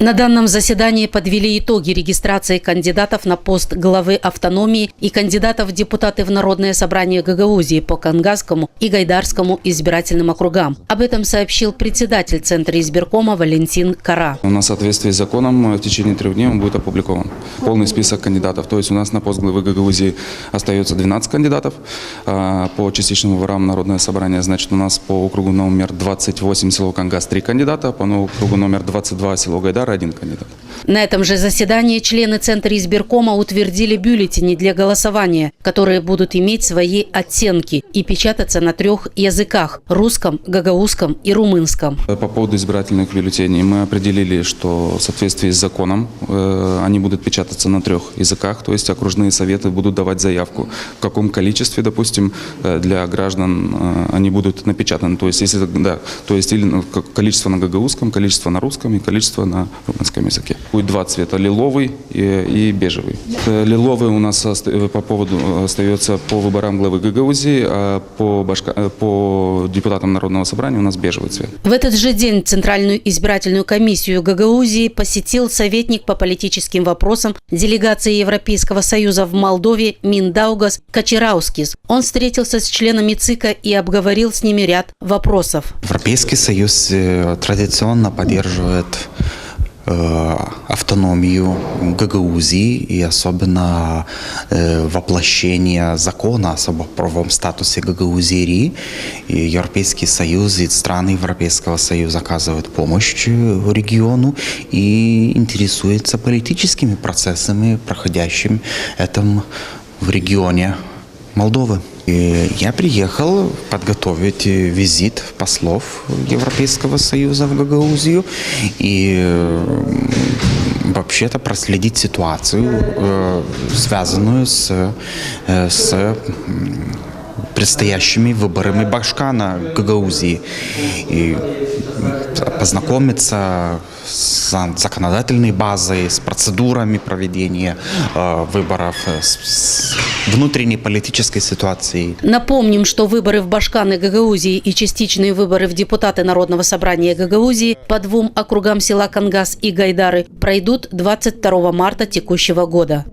На данном заседании подвели итоги регистрации кандидатов на пост главы автономии и кандидатов в депутаты в Народное собрание Гагаузии по Кангасскому и Гайдарскому избирательным округам. Об этом сообщил председатель Центра избиркома Валентин Кара. На соответствии с законом в течение 3 дней он будет опубликован. Полный список кандидатов. То есть у нас на пост главы Гагаузии остается 12 кандидатов. По частичным выборам Народное собрание, значит, у нас по округу номер 28 село Кангас 3 кандидата, по округу номер 22 село Гайдар 1 кандидат. На этом же заседании члены Центра избиркома утвердили бюллетени для голосования, которые будут иметь свои оттенки и печататься на 3 языках – русском, гагаузском и румынском. По поводу избирательных бюллетеней мы определили, что в соответствии с законом они будут печататься на 3 языках, то есть окружные советы будут давать заявку, в каком количестве, допустим, для граждан они будут напечатаны. То есть, если, да, то есть или количество на гагаузском, количество на русском и количество на румынском языке. Будет 2 цвета – лиловый и бежевый. Лиловый у нас по поводу остается по выборам главы Гагаузии, а по депутатам Народного собрания у нас бежевый цвет. В этот же день Центральную избирательную комиссию Гагаузии посетил советник по политическим вопросам делегации Европейского союза в Молдове Миндаугас Качераускис. Он встретился с членами ЦИКа и обговорил с ними ряд вопросов. Европейский союз традиционно поддерживает автономию Гагаузии и особенно воплощение закона о особо-правовом статусе Гагаузии. Европейский союз и страны Европейского союза оказывают помощь региону и интересуются политическими процессами, проходящими в регионе Молдовы. И я приехал подготовить визит послов Европейского союза в Гагаузию и вообще-то проследить ситуацию, связанную с предстоящими выборами Башкана Гагаузии. И познакомиться с законодательной базой, с процедурами проведения выборов, с внутренней политической ситуацией. Напомним, что выборы в Башканы Гагаузии и частичные выборы в депутаты Народного собрания Гагаузии по 2 округам села Кангас и Гайдары пройдут 22 марта текущего года.